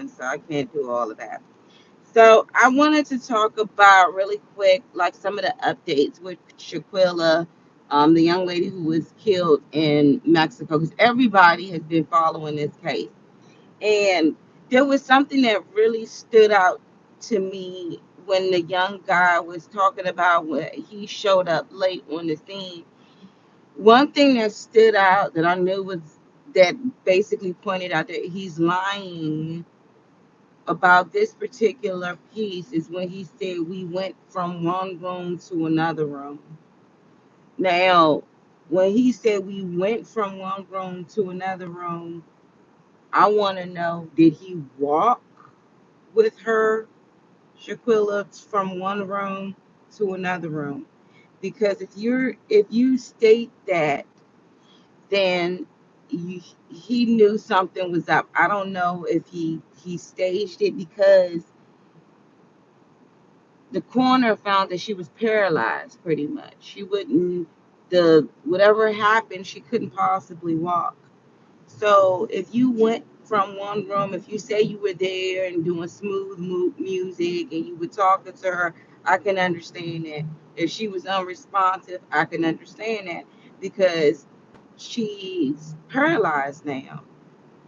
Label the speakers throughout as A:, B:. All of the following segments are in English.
A: so I can't do all of that. So I wanted to talk about really quick, like some of the updates with Shaquilla, the young lady who was killed in Mexico, because everybody has been following this case. And there was something that really stood out to me when the young guy was talking about when he showed up late on the scene. One thing that stood out that I knew was that basically pointed out that he's lying about this particular piece is when he said we went from one room to another room. Now, when he said we went from one room to another room, I want to know, did he walk with her, Shaquilla, from one room to another room? Because if you state that, then he knew something was up. I don't know if he staged it, because the coroner found that she was paralyzed pretty much. She wouldn't, the whatever happened, she couldn't possibly walk. So if you went from one room, if you say you were there and doing smooth music and you were talking to her, I can understand that. If she was unresponsive, I can understand that, because she's paralyzed now.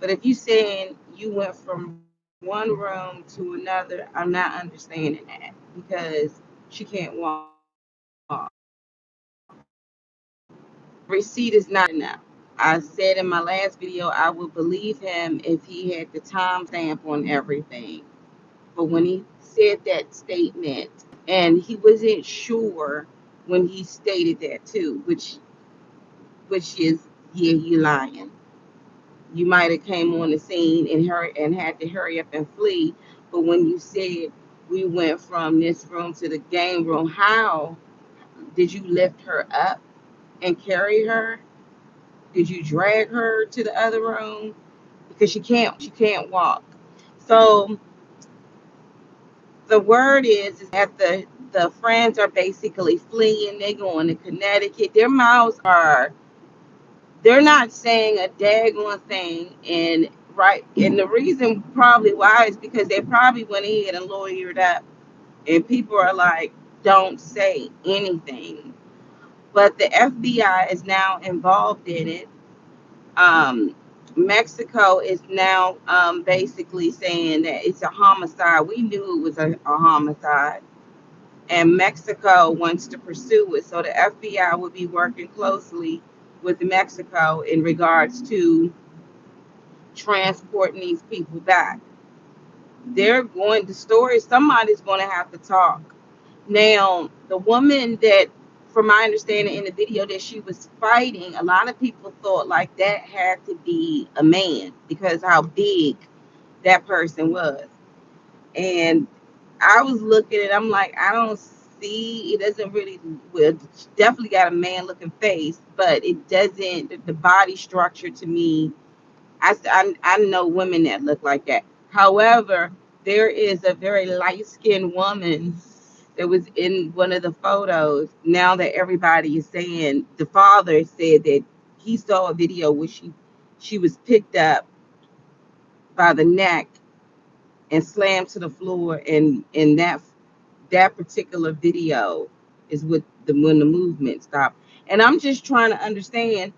A: But if you saying you went from one room to another, I'm not understanding that, because she can't walk. Receipt is not enough. I said in my last video I would believe him if he had the timestamp on everything. But when he said that statement, and he wasn't sure when he stated that too, which is, yeah, you lying. You might have came on the scene and had to hurry up and flee. But when you said we went from this room to the game room, how did you lift her up and carry her? Did you drag her to the other room? Because she can't walk. So the word is that the friends are basically fleeing. They going to Connecticut. Their mouths are, they're not saying a daggone thing. And right, and the reason probably why is because they probably went ahead and lawyered up, and people are like, don't say anything. But the FBI is now involved in it. um, Mexico is now basically saying that it's a homicide. We knew it was a homicide, and Mexico wants to pursue it. So the FBI will be working closely with Mexico in regards to transporting these people back. They're going to story. Somebody's going to have to talk. Now, the woman that, from my understanding in the video, that she was fighting, a lot of people thought like that had to be a man because how big that person was. And I was looking at, I'm like, I don't see, it doesn't really, well, it's definitely got a man looking face, but it doesn't, the body structure to me, I know women that look like that. However, there is a very light skinned woman that was in one of the photos. Now that everybody is saying, the father said that he saw a video where she was picked up by the neck and slammed to the floor, and that particular video is with the when the movement stopped. And I'm just trying to understand,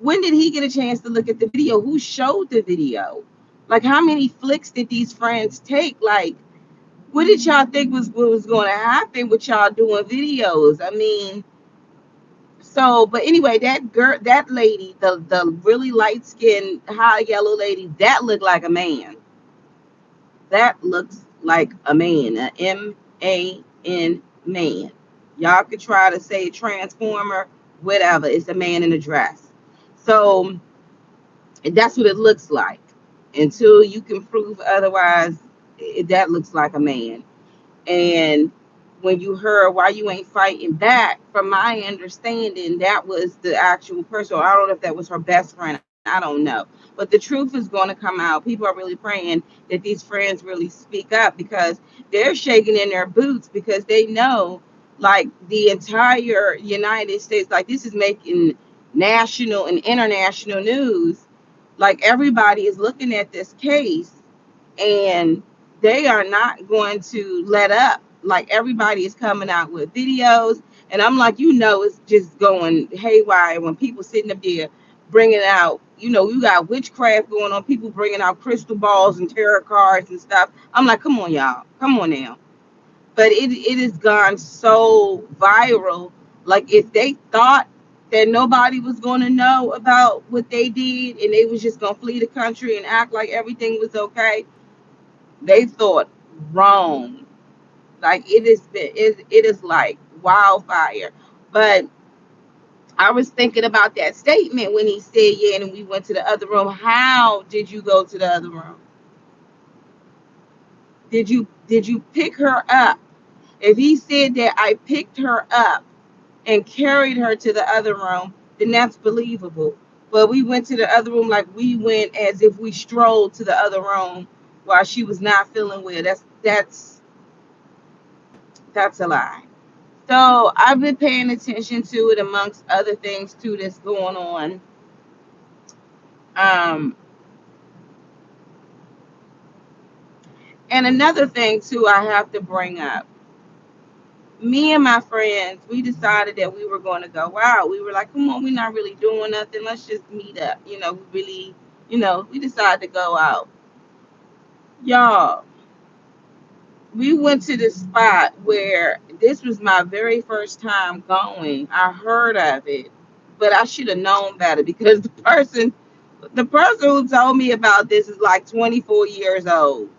A: when did he get a chance to look at the video? Who showed the video? Like, how many flicks did these friends take? Like, what did y'all think was what was going to happen with y'all doing videos? I mean, so, but anyway, that girl, that lady, the really light skinned, high yellow lady, that looked like a man. That looks like a man, a man, man. Y'all could try to say transformer, whatever. It's a man in a dress. So that's what it looks like. Until you can prove otherwise, that looks like a man. And when you heard why you ain't fighting back, from my understanding, that was the actual person. I don't know if that was her best friend. I don't know. But the truth is going to come out. People are really praying that these friends really speak up, because they're shaking in their boots, because they know, like, the entire United States, like, this is making national and international news. Like, everybody is looking at this case, and they are not going to let up. Like, everybody is coming out with videos, and I'm like, it's just going haywire when people sitting up there bringing out, you got witchcraft going on, people bringing out crystal balls and tarot cards and stuff. I'm like, come on, y'all, come on now. But it has gone so viral. Like, if they thought that nobody was going to know about what they did and they was just going to flee the country and act like everything was okay, they thought wrong. Like, it is like wildfire. But I was thinking about that statement when he said, yeah, and we went to the other room. How did you go to the other room? Did you pick her up? If he said that I picked her up and carried her to the other room, then that's believable. But we went to the other room like we went as if we strolled to the other room while she was not feeling well. That's a lie. So I've been paying attention to it amongst other things too that's going on. Um, and another thing too I have to bring up. Me and my friends, we decided that we were going to go out. We were like, come on, we're not really doing nothing. Let's just meet up. We decided to go out. Y'all, we went to this spot where this was my very first time going. I heard of it, but I should have known better because the person who told me about this is like 24 years old.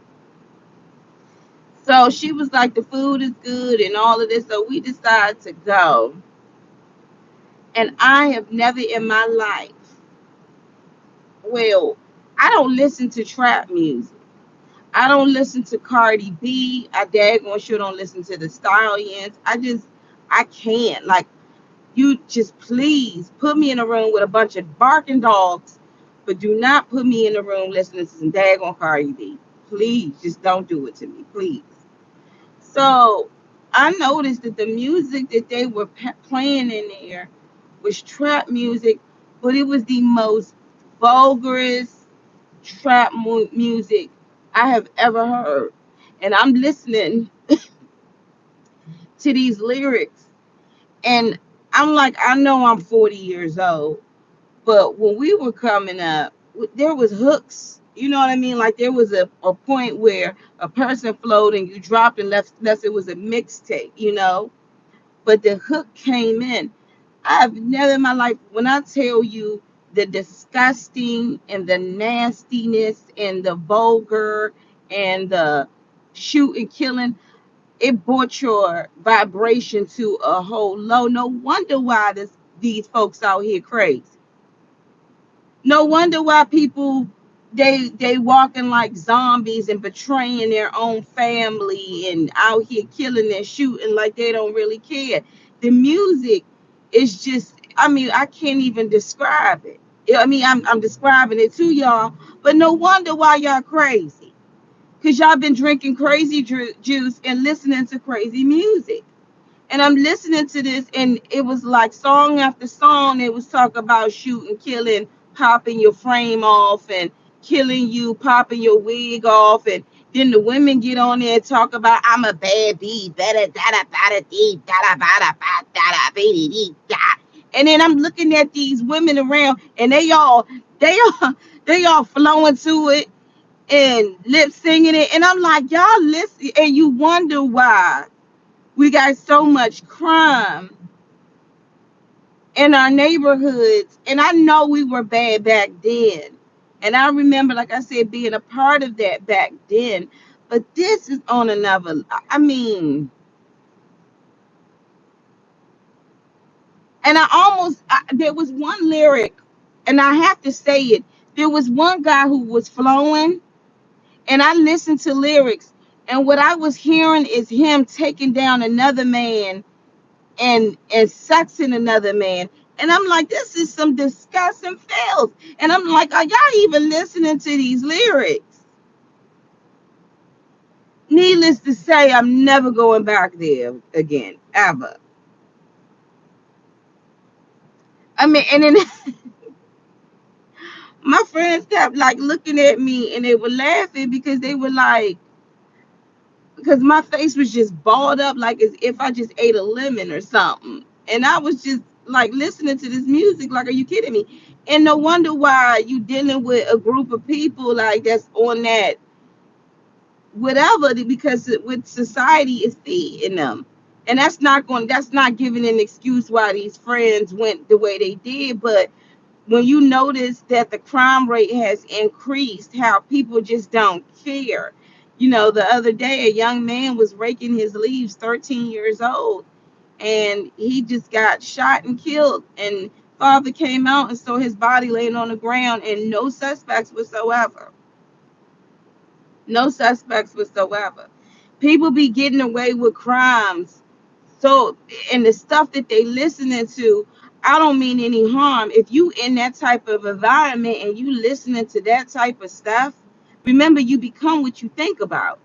A: So she was like, the food is good and all of this. So we decided to go. And I have never in my life, well, I don't listen to trap music. I don't listen to Cardi B. I daggone sure don't listen to the Stallions. I can't. Like, you just please put me in a room with a bunch of barking dogs, but do not put me in a room listening to some daggone Cardi B. Please, just don't do it to me, please. So I noticed that the music that they were playing in there was trap music, but it was the most vulgarest trap music I have ever heard. And I'm listening to these lyrics, and I'm like, I know I'm 40 years old, but when we were coming up, there was hooks. You know what I mean? Like, there was a point where a person flowed and you dropped and left it was a mixtape. But the hook came in. I've never in my life, when I tell you the disgusting and the nastiness and the vulgar and the shooting, killing, it brought your vibration to a whole low. No wonder why these folks out here crazy. No wonder why people they walking like zombies and betraying their own family and out here killing and shooting like they don't really care. The music is just, I mean, I can't even describe it. I mean, I'm describing it to y'all, but no wonder why y'all crazy. Cause y'all been drinking crazy juice and listening to crazy music. And I'm listening to this, and it was like song after song. It was talk about shooting, killing, popping your frame off, and killing you, popping your wig off, and then the women get on there and talk about I'm a bad bee, better da da dee da da dee da. And then I'm looking at these women around, and they all they all flowing to it and lip singing it, and I'm like, y'all listen, and you wonder why we got so much crime in our neighborhoods. And I know we were bad back then. And I remember, like I said, being a part of that back then. But this is on another, I mean, and there was one lyric, and I have to say it. There was one guy who was flowing, and I listened to lyrics. And what I was hearing is him taking down another man and sexing another man. And I'm like, this is some disgusting filth. And I'm like, are y'all even listening to these lyrics? Needless to say, I'm never going back there again, ever. I mean, and then My friends kept like looking at me and they were laughing because they were like, because my face was just balled up like as if I just ate a lemon or something. And I was just like listening to this music, like, are you kidding me? And no wonder why you dealing with a group of people like that's on that whatever, because with society is feeding them. And that's not giving an excuse why these friends went the way they did. But when you notice that the crime rate has increased, how people just don't care. The other day, a young man was raking his leaves, 13 years old, and he just got shot and killed. And father came out and saw his body laying on the ground, and no suspects whatsoever. No suspects whatsoever. People be getting away with crimes. So, and the stuff that they listening to, I don't mean any harm. If you in that type of environment and you listening to that type of stuff, remember you become what you think about.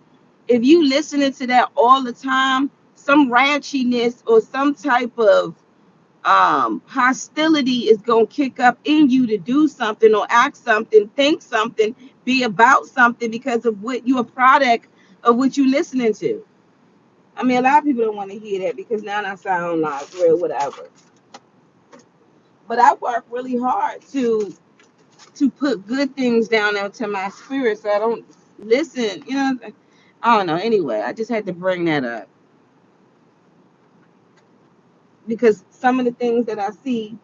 A: If you listening to that all the time, some ratchiness or some type of hostility is going to kick up in you to do something or act something, think something, be about something, because of what you're a product of what you listening to. I mean, a lot of people don't want to hear that because now I sound like real whatever. But I work really hard to put good things down into my spirit so I don't listen. I don't know. Anyway, I just had to bring that up because some of the things that I see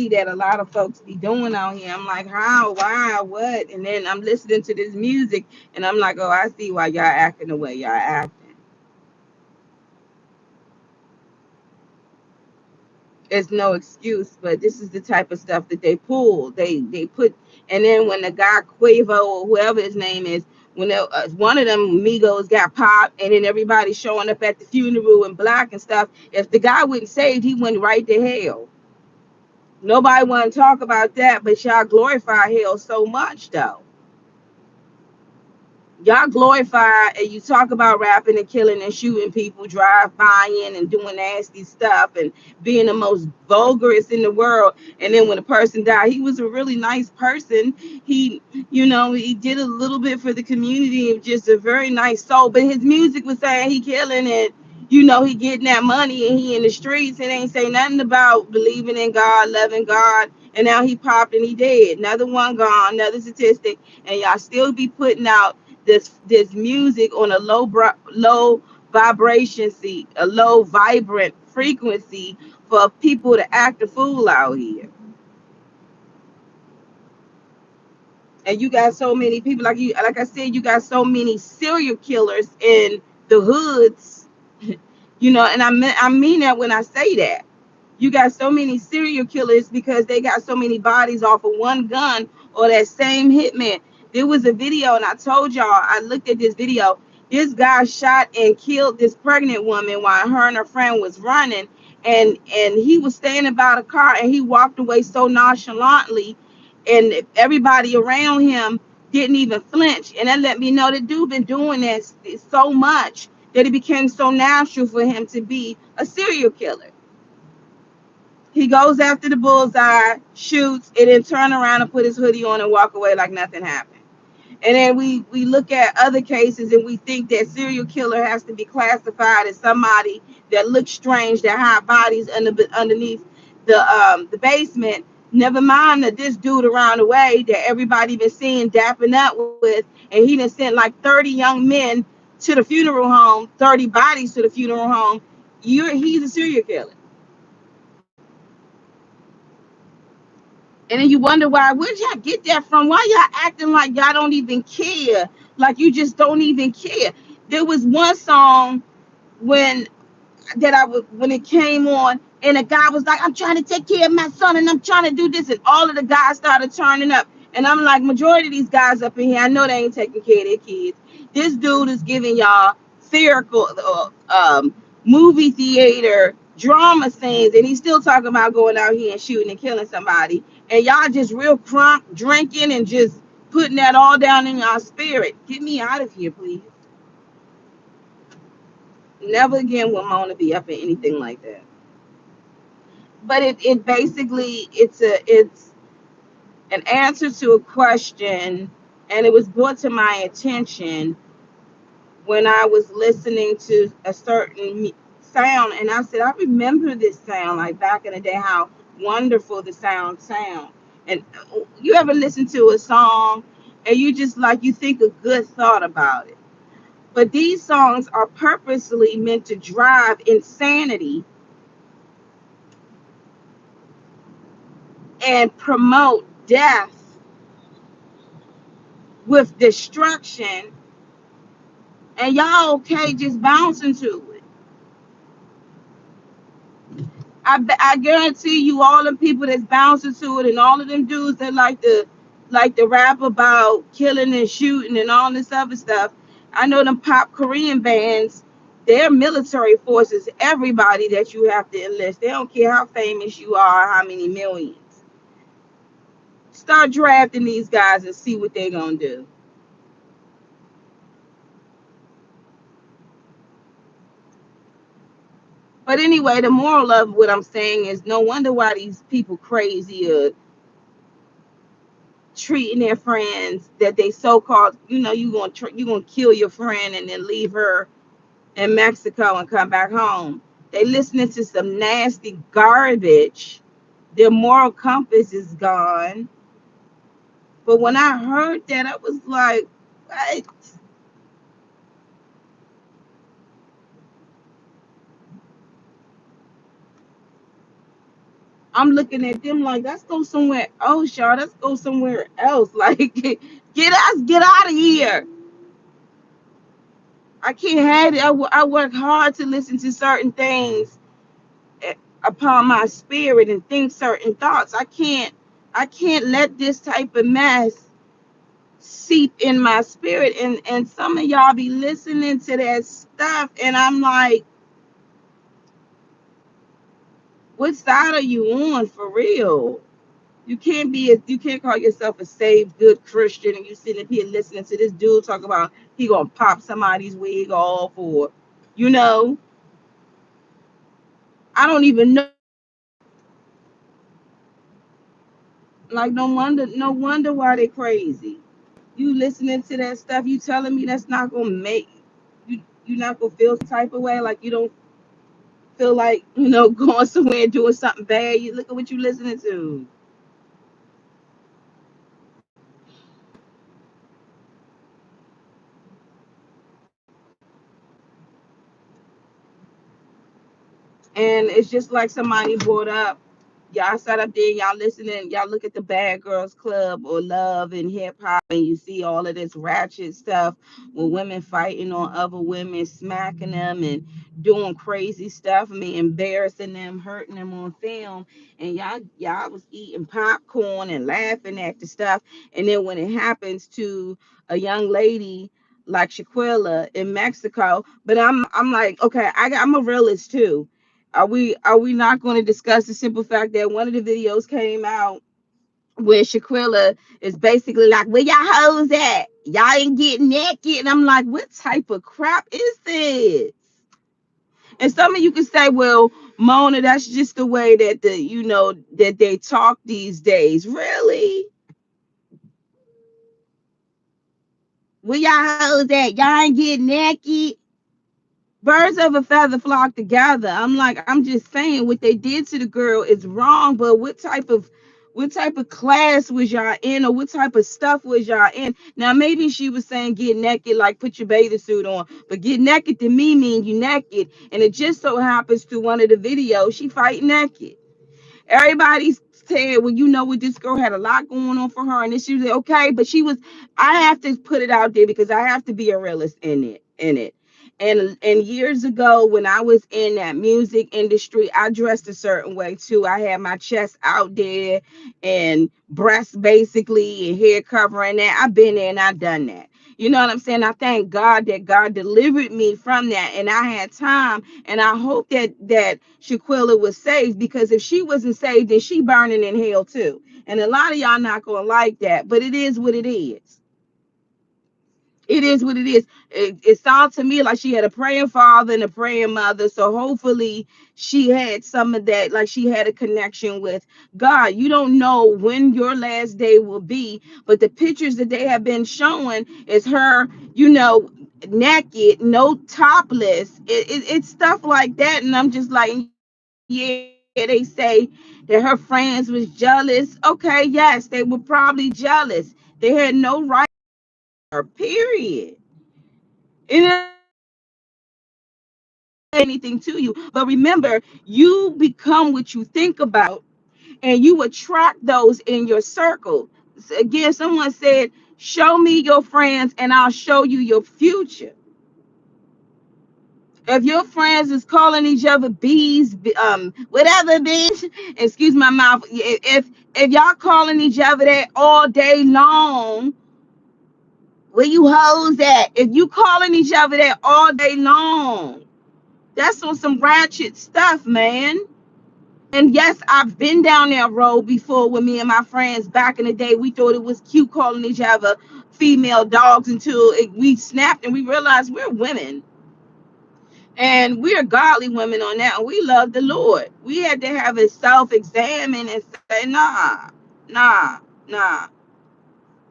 A: that a lot of folks be doing out here, I'm like, how, why, what? And then I'm listening to this music and I'm like, oh, I see why y'all acting the way y'all acting. It's no excuse, but this is the type of stuff that they pull. They put, and then when the guy Quavo or whoever his name is, when one of them Migos got popped, and then everybody showing up at the funeral in black and stuff. If the guy wasn't saved, he went right to hell. Nobody want to talk about that, but y'all glorify hell so much though. Y'all glorify and you talk about rapping and killing and shooting people, drive by and doing nasty stuff and being the most vulgarest in the world. And then when a person died, he was a really nice person. He did a little bit for the community, just a very nice soul. But his music was saying he killing it. He getting that money and he in the streets and ain't say nothing about believing in God, loving God. And now he popped and he dead. Another one gone, another statistic. And y'all still be putting out this music on a low vibration, a low vibrant frequency for people to act a fool out here. And you got so many people, like I said, you got so many serial killers in the hoods. And I mean that when I say that. You got so many serial killers because they got so many bodies off of one gun or that same hitman. There was a video, and I told y'all, I looked at this video. This guy shot and killed this pregnant woman while her and her friend was running, and he was standing by the car, and he walked away so nonchalantly, and everybody around him didn't even flinch. And that let me know the dude been doing this so much that it became so natural for him to be a serial killer. He goes after the bullseye, shoots, and then turn around and put his hoodie on and walk away like nothing happened. And then we look at other cases and we think that serial killer has to be classified as somebody that looks strange, that hide bodies underneath the basement. Never mind that this dude around the way that everybody been seeing dapping up with, and he done sent like 30 young men to the funeral home, 30 bodies to the funeral home. He's a serial killer. And then you wonder why, where'd y'all get that from? Why y'all acting like y'all don't even care? Like you just don't even care. There was one song when when it came on, and a guy was like, I'm trying to take care of my son and I'm trying to do this, and all of the guys started turning up. And I'm like, majority of these guys up in here, I know they ain't taking care of their kids. This dude is giving y'all theatrical movie theater drama scenes, and he's still talking about going out here and shooting and killing somebody. And y'all just real crunk drinking and just putting that all down in y'all spirit. Get me out of here, please. Never again will Mona be up in anything like that. but it basically it's an answer to a question, and it was brought to my attention when I was listening to a certain sound, and I said, I remember this sound like back in the day, how wonderful the sound. And you ever listen to a song and you just like you think a good thought about it. But these songs are purposely meant to drive insanity and promote death with destruction, and y'all okay just bouncing to it. I guarantee you, all the people that's bouncing to it, and all of them dudes that like to rap about killing and shooting and all this other stuff. I know them pop Korean bands. They're military forces. Everybody that you have to enlist. They don't care how famous you are, how many millions. Start drafting these guys and see what they're gonna do. But anyway, the moral of what I'm saying is, no wonder why these people crazy or treating their friends that they so-called, you gonna kill your friend and then leave her in Mexico and come back home. They listening to some nasty garbage. Their moral compass is gone. But when I heard that, I was like, what? I'm looking at them like, let's go somewhere else, y'all. Let's go somewhere else. Like, get out of here. I can't have it. I work hard to listen to certain things upon my spirit and think certain thoughts. I can't let this type of mess seep in my spirit. And some of y'all be listening to that stuff, and I'm like, what side are you on for real? You can't call yourself a saved good Christian and you sitting here listening to this dude talk about he gonna pop somebody's wig off, or you know, I don't even know. Like, no wonder why they crazy. You listening to that stuff, you telling me that's not gonna make you not gonna feel some type of way, like you don't feel like, going somewhere and doing something bad. You look at what you listening to. And it's just like somebody brought up, y'all sat up there, y'all listening, y'all look at the Bad Girls Club or Love and Hip Hop, and you see all of this ratchet stuff with women fighting on other women, smacking them and doing crazy stuff. I mean, embarrassing them, hurting them on film. And y'all was eating popcorn and laughing at the stuff. And then when it happens to a young lady like Shaquilla in Mexico, but I'm like, okay, I'm a realist too. Are we not going to discuss the simple fact that one of the videos came out where Shaquilla is basically like, where y'all hoes at? Y'all ain't getting naked. And I'm like, what type of crap is this? And some of you can say, well, Mona, that's just the way that that they talk these days. Really? Where y'all hoes at? Y'all ain't getting naked. Birds of a feather flock together. I'm like, I'm just saying what they did to the girl is wrong, but what type of class was y'all in, or what type of stuff was y'all in? Now maybe she was saying get naked, like put your bathing suit on, but get naked to me mean you naked. And it just so happens to one of the videos she fight naked. Everybody's saying, well, you know what, this girl had a lot going on for her, and then she was like, okay, but I have to put it out there because I have to be a realist in it. And years ago, when I was in that music industry, I dressed a certain way too. I had my chest out there and breasts basically and hair covering that. I've been there and I've done that. You know what I'm saying? I thank God that God delivered me from that, and I had time. And I hope that Shaquilla was saved, because if she wasn't saved, then she burning in hell too. And a lot of y'all not gonna like that, but it is what it is. It is what it is. It sounds to me like she had a praying father and a praying mother. So hopefully she had some of that, like she had a connection with God. You don't know when your last day will be, but the pictures that they have been showing is her, naked, no topless. It's stuff like that. And I'm just like, yeah, they say that her friends was jealous. Okay, yes, they were probably jealous. They had no right to her, period. And anything to you. But remember, you become what you think about, and you attract those in your circle. So again, someone said, show me your friends and I'll show you your future. If your friends is calling each other bees, whatever bees, excuse my mouth. If y'all calling each other that all day long, where you hoes at? If you calling each other that all day long, that's on some ratchet stuff, man. And yes, I've been down that road before with me and my friends back in the day. We thought it was cute calling each other female dogs until we snapped and we realized we're women. And we're godly women on that. And we love the Lord. We had to have a self examine and say, nah, nah, nah.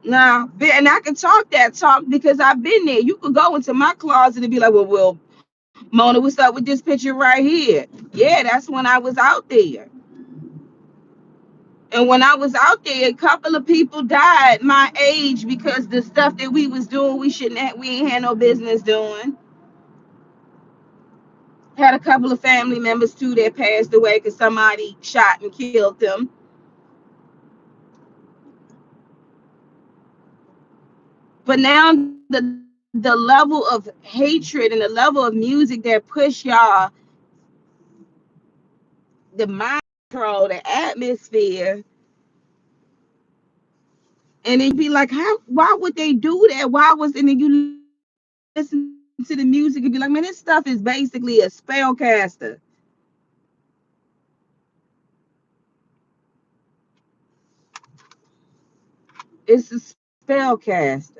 A: And I can talk that talk because I've been there. You could go into my closet and be like, well, Mona, what's up with this picture right here? Yeah, that's when I was out there. And when I was out there, a couple of people died my age because the stuff that we was doing, we ain't had no business doing. Had a couple of family members too that passed away because somebody shot and killed them. But now the level of hatred and the level of music that push y'all, the mind control, the atmosphere, and then you be like, how? Why would they do that? Why was? And then you listen to the music and be like, man, this stuff is basically a spellcaster. It's a spellcaster.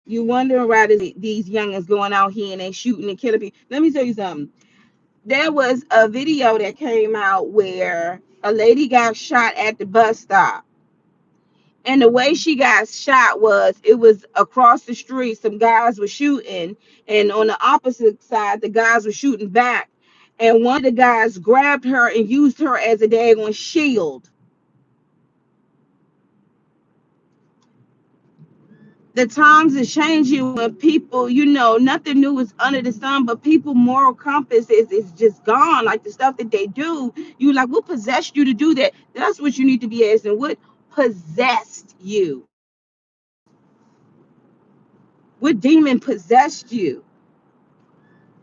A: You wondering why these youngins going out here and they shooting and killing people. Let me tell you something. There was a video that came out where a lady got shot at the bus stop. And the way she got shot was it was across the street. Some guys were shooting, and on the opposite side, the guys were shooting back. And one of the guys grabbed her and used her as a daggone shield. The times are changing when people, nothing new is under the sun, but people moral compass is just gone. Like the stuff that they do, you like, what possessed you to do that? That's what you need to be asking. What possessed you? What demon possessed you?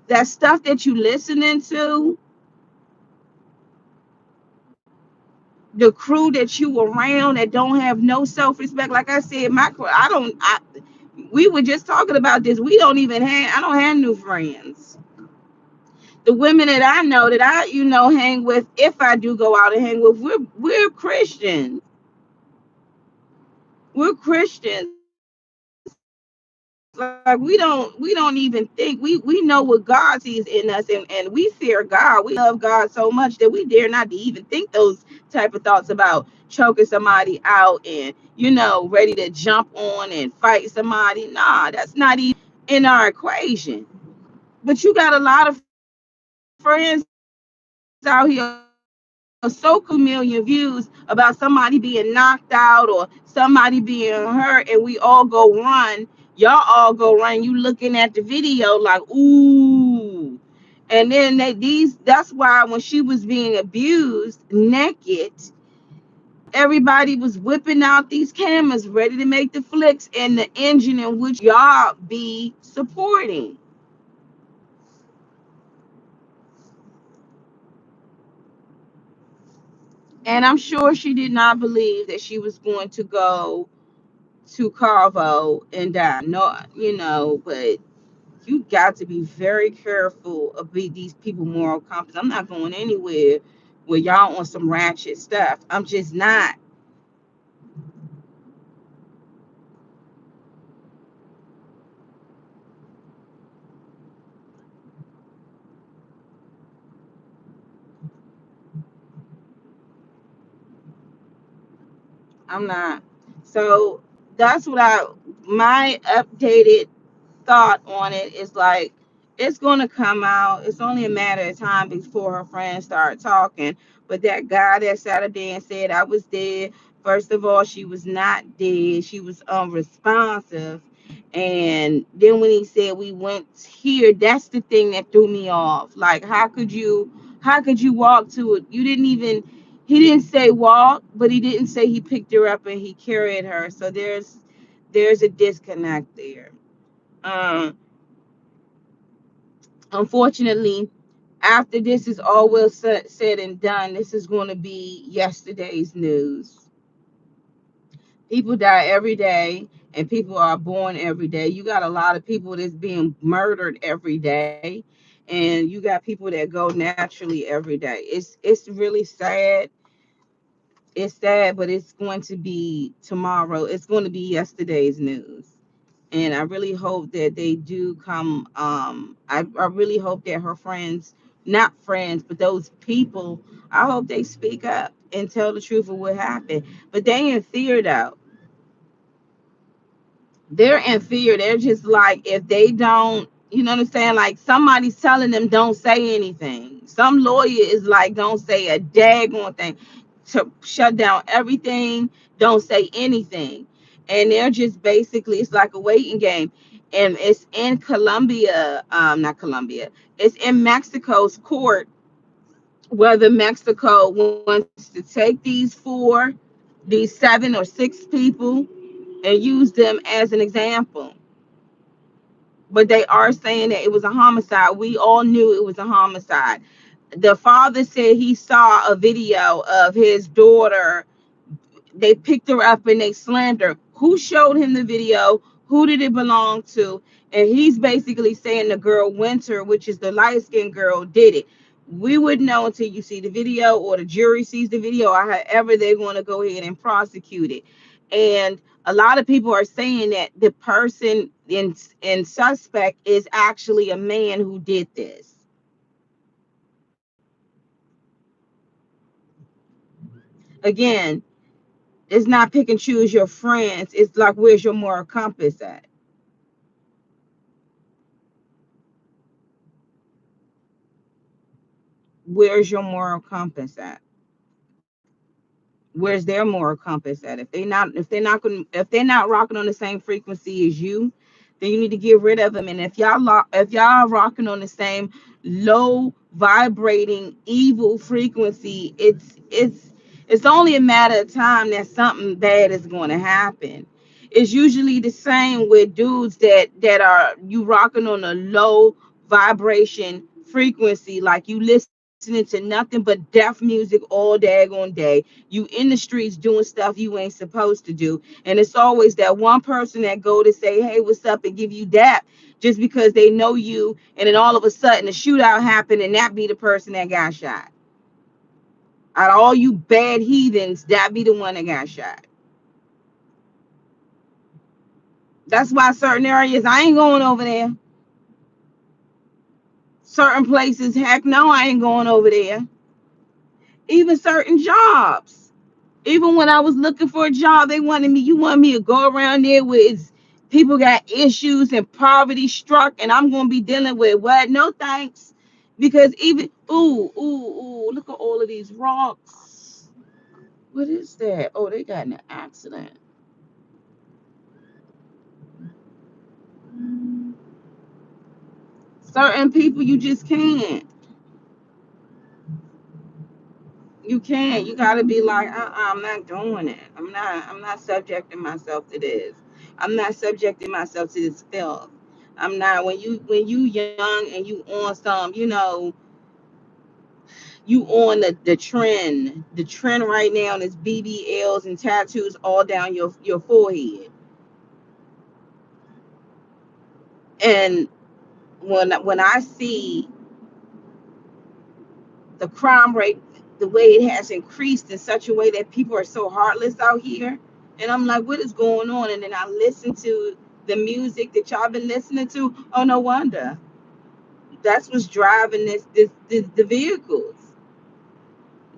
A: That stuff that you listening to, the crew that you around that don't have no self-respect. Like I said, my crew, we were just talking about this. I don't have new friends. The women that I know that I, hang with, if I do go out and hang with, we're Christians. We're Christians. Like we don't even think we know what God sees in us, and we fear God. We love God so much that we dare not to even think those type of thoughts about choking somebody out and ready to jump on and fight somebody. Nah, that's not even in our equation. But you got a lot of friends out here so million views about somebody being knocked out or somebody being hurt, and we all go run. Y'all all go run. You looking at the video like, ooh. And then that's why when she was being abused naked, everybody was whipping out these cameras ready to make the flicks, and the engine in which y'all be supporting. And I'm sure she did not believe that she was going to go to Carvo and die. No, but you got to be very careful of these people moral compass. I'm not going anywhere where y'all on some ratchet stuff. I'm just not. I'm not. So that's what my updated thought on it is like, it's going to come out. It's only a matter of time before her friends start talking. But that guy that Saturday and said I was dead, first of all, she was not dead. She was unresponsive. And then when he said we went here, that's the thing that threw me off. Like, how could you walk to it? You didn't even, he didn't say walk, but he didn't say he picked her up and he carried her. So there's a disconnect there. Um, Unfortunately, after this is all well said and done, this is going to be yesterday's news. People die every day, and people are born every day. You got a lot of people that's being murdered every day, and you got people that go naturally every day. It's really sad. It's sad, but it's going to be tomorrow. It's going to be yesterday's news. And I really hope that they do come. I really hope that her friends, not friends, but those people, I hope they speak up and tell the truth of what happened. But they in fear though. They're in fear. They're just like, if they don't, you know what I'm saying? Like, somebody's telling them don't say anything. Some lawyer is like, don't say a daggone thing, to shut down everything, don't say anything. And they're just basically, it's like a waiting game. And it's in Colombia, not Colombia, it's in Mexico's court, whether Mexico wants to take these 7 or 6 people and use them as an example. But they are saying that it was a homicide. We all knew it was a homicide. The father said he saw a video of his daughter. They picked her up and they slammed her. Who showed him the video? Who did it belong to? And he's basically saying the girl Winter, which is the light skinned girl, did it. We wouldn't know until you see the video or the jury sees the video, or however they're going to go ahead and prosecute it. And a lot of people are saying that the person in suspect is actually a man who did this. Again, it's not pick and choose your friends. It's like, where's your moral compass at? Where's your moral compass at? Where's their moral compass at? If they're not rocking on the same frequency as you, then you need to get rid of them. And if y'all are rocking on the same low vibrating evil frequency, it's only a matter of time that something bad is going to happen. It's usually the same with dudes that are you rocking on a low vibration frequency, like you listening to nothing but deaf music all daggone day. You in the streets doing stuff you ain't supposed to do, and it's always that one person that go to say, "Hey, what's up?" and give you that just because they know you, and then all of a sudden a shootout happened, and that be the person that got shot. Out of all you bad heathens, that be the one that got shot. That's why certain areas I ain't going over there. Certain places, heck no, I ain't going over there. Even certain jobs. Even when I was looking for a job, you wanted me to go around there with people got issues and poverty struck, and I'm gonna be dealing with what? No thanks. Because even look at all of these rocks. What is that? Oh, they got in an accident. Certain people you just can't. You can't. You gotta be like, I'm not doing it. I'm not subjecting myself to this. I'm not subjecting myself to this filth. I'm not. When you young and you on some, you on the trend. The trend right now is BBLs and tattoos all down your forehead. And when I see the crime rate, the way it has increased in such a way that people are so heartless out here. And I'm like, what is going on? And then I listen to the music that y'all been listening to. Oh, no wonder. That's what's driving the vehicles.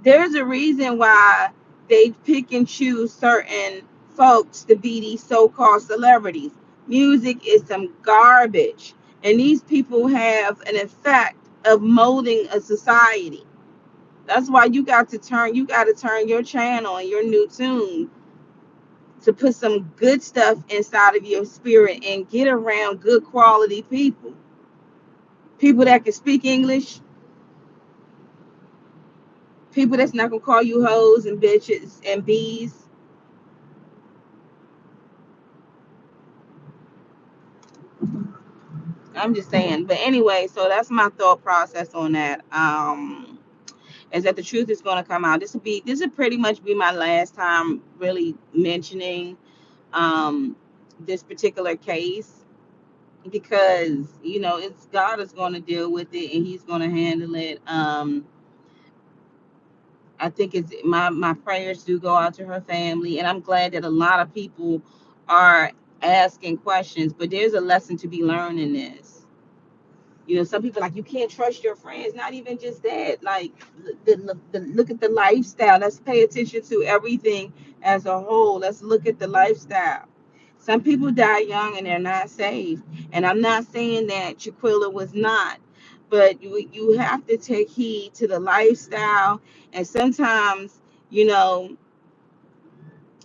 A: There's a reason why they pick and choose certain folks to be these so-called celebrities. Music is some garbage, and these people have an effect of molding a society. That's why you got to turn your channel and your new tune to put some good stuff inside of your spirit and get around good quality people. People that can speak English, people that's not gonna call you hoes and bitches and bees. I'm just saying. But anyway, so that's my thought process on that. Is that the truth is gonna come out. This will pretty much be my last time really mentioning this particular case, because it's God is going to deal with it and He's going to handle it. I think it's my prayers do go out to her family, and I'm glad that a lot of people are asking questions. But there's a lesson to be learned in this. Some people like, you can't trust your friends. Not even just that. Like, look at the lifestyle. Let's pay attention to everything as a whole. Let's look at the lifestyle. Some people die young and they're not saved. And I'm not saying that Chiquilla was not, but you have to take heed to the lifestyle. And sometimes, you know,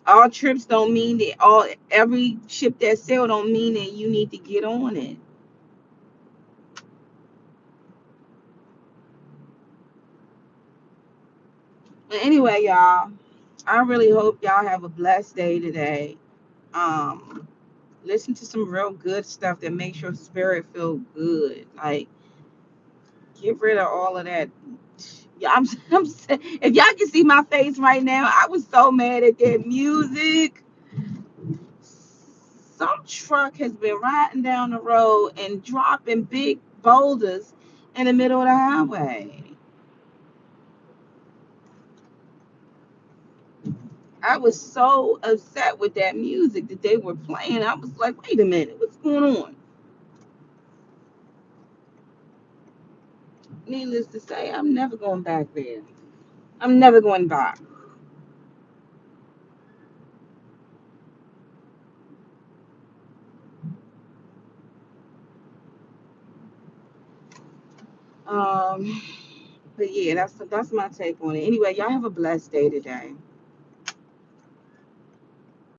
A: all trips don't mean that every ship that sail don't mean that you need to get on it. But anyway, y'all, I really hope y'all have a blessed day today. Um, Listen to some real good stuff that makes your spirit feel good. Like, get rid of all of that. Yeah, if y'all can see my face right now, I was so mad at that music. Some truck has been riding down the road and dropping big boulders in the middle of the highway. I was so upset with that music that they were playing. I was like, wait a minute, what's going on? Needless to say, I'm never going back there. I'm never going back. Um, but yeah, that's my take on it. Anyway, y'all have a blessed day today.